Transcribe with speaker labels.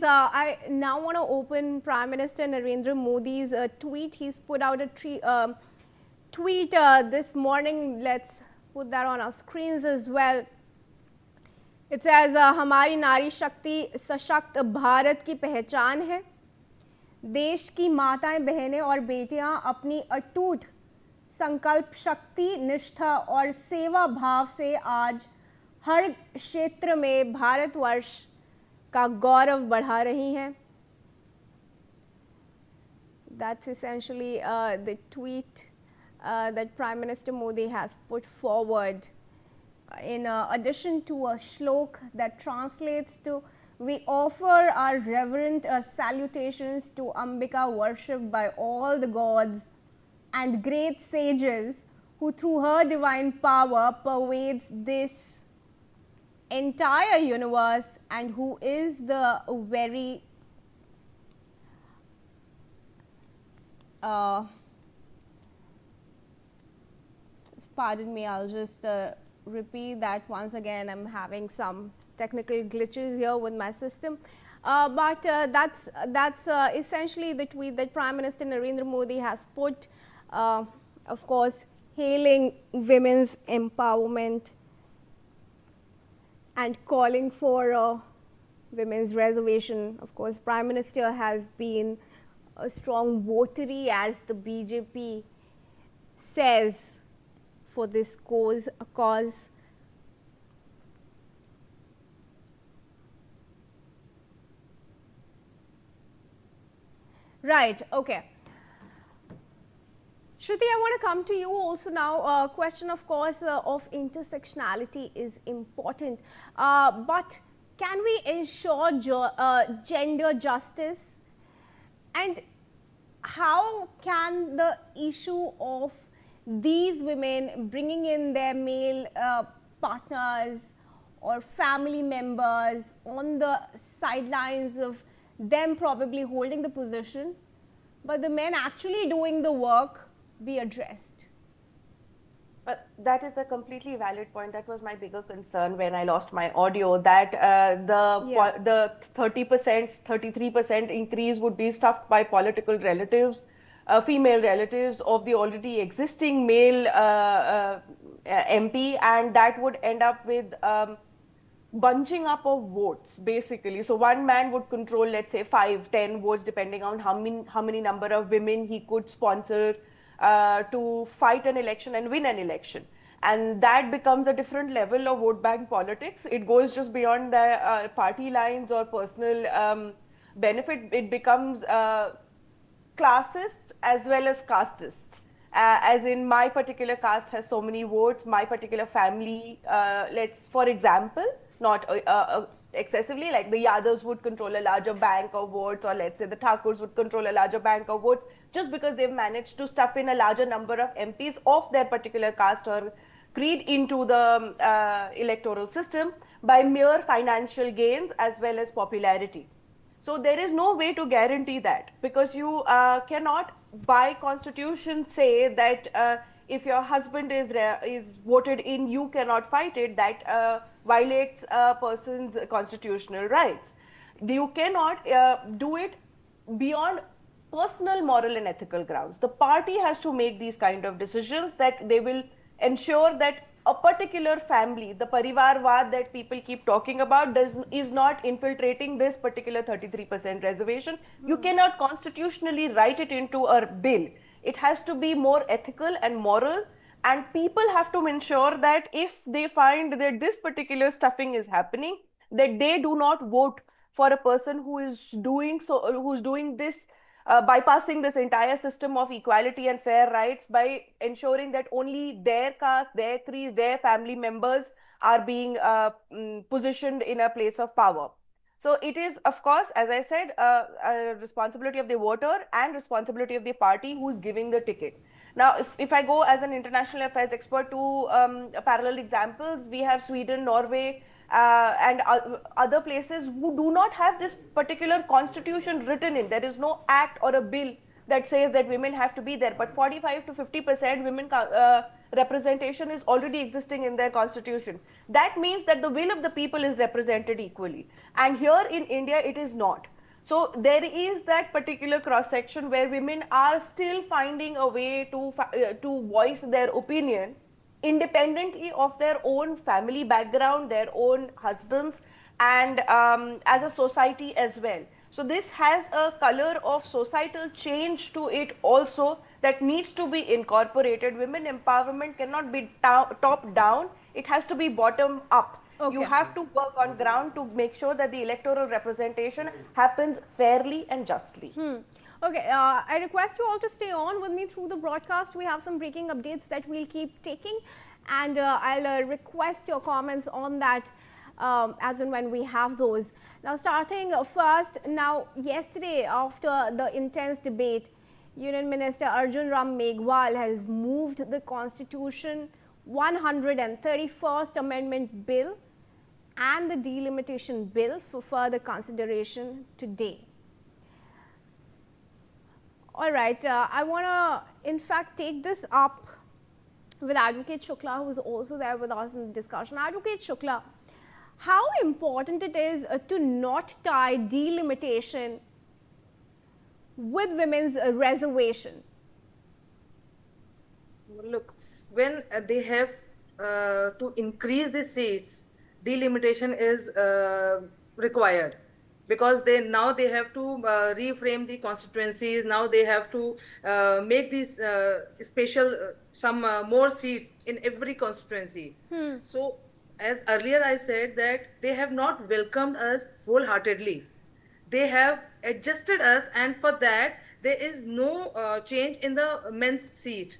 Speaker 1: I now want to open Prime Minister Narendra Modi's tweet. He's put out a tweet this morning. Let's put that on our screens as well. It says, हमारी नारी शक्ति सशक्त भारत की पहचान है। देश की माताएं, बहनें और बेटियां अपनी अटूट संकल्प शक्ति, निष्ठा और सेवा भाव से आज हर क्षेत्र में भारतवर्ष का गौरव बढ़ा रही हैं. That's essentially the tweet that Prime Minister Modi has put forward. In addition to a shlok that translates to, we offer our reverent salutations to Ambika, worshipped by all the gods and great sages who through her divine power pervades this entire universe and who is the very pardon me, I'll just repeat that once again. I'm having some technical glitches here with my system, but that's essentially the tweet that Prime Minister Narendra Modi has put, of course hailing women's empowerment and calling for women's reservation. Of course, Prime Minister has been a strong votary, as the BJP says, for this cause. Right, okay. Shruti, I want to come to you also now. Question, of course, of intersectionality is important, but can we ensure gender justice, and how can the issue of these women bringing in their male partners or family members on the sidelines of them probably holding the position, but the men actually doing the work, be addressed?
Speaker 2: But that is a completely valid point. That was my bigger concern when I lost my audio, that the 30%, 33% increase would be stuffed by political relatives, female relatives of the already existing male MP, and that would end up with bunching up of votes, basically. So one man would control, let's say, 5, 10 votes, depending on how many number of women he could sponsor to fight an election and win an election. And that becomes a different level of vote bank politics. It goes just beyond the party lines or personal benefit. It becomes classist as well as casteist. As in, my particular caste has so many votes, my particular family, let's, for example, not excessively, like the Yadavs would control a larger bank of votes, or let's say the Thakurs would control a larger bank of votes, just because they've managed to stuff in a larger number of MPs of their particular caste or creed into the electoral system by mere financial gains as well as popularity. So there is no way to guarantee that, because you cannot by constitution say that if your husband is voted in, you cannot fight it. That violates a person's constitutional rights. You cannot do it beyond personal, moral and ethical grounds. The party has to make these kind of decisions, that they will ensure that a particular family, the parivarvad that people keep talking about, is not infiltrating this particular 33% reservation. You cannot constitutionally write it into a bill. It has to be more ethical and moral, and people have to ensure that if they find that this particular stuffing is happening, that they do not vote for a person who is doing this, bypassing this entire system of equality and fair rights by ensuring that only their caste, their creed, their family members are being positioned in a place of power. So it is, of course, as I said, a responsibility of the voter and responsibility of the party who's giving the ticket. Now, if I go as an international affairs expert to parallel examples, we have Sweden, Norway, and other places who do not have this particular constitution written in. There is no act or a bill that says that women have to be there, but 45 to 50% women representation is already existing in their constitution. That means that the will of the people is represented equally. And here in India, it is not. So there is that particular cross section where women are still finding a way to voice their opinion independently of their own family background, their own husbands, and as a society as well. So this has a color of societal change to it also that needs to be incorporated. Women empowerment cannot be top down, it has to be bottom up.
Speaker 1: Okay.
Speaker 2: You have to work on ground to make sure that the electoral representation happens fairly and justly.
Speaker 1: Okay, I request you all to stay on with me through the broadcast. We have some breaking updates that we'll keep taking, and I'll request your comments on that as and when we have those. Now, starting first, now yesterday after the intense debate, Union Minister Arjun Ram Meghwal has moved the Constitution 131st Amendment Bill and the Delimitation Bill for further consideration today. All right, I want to in fact take this up with Advocate Shukla, who is also there with us in the discussion. Advocate Shukla, how important it is to not tie delimitation with women's reservation?
Speaker 3: Look, when they have to increase the seats, delimitation is required, because now they have to reframe the constituencies. Now they have to make these special some more seats in every constituency. So as earlier I said, that they have not welcomed us wholeheartedly. They have adjusted us, and for that there is no change in the men's seat.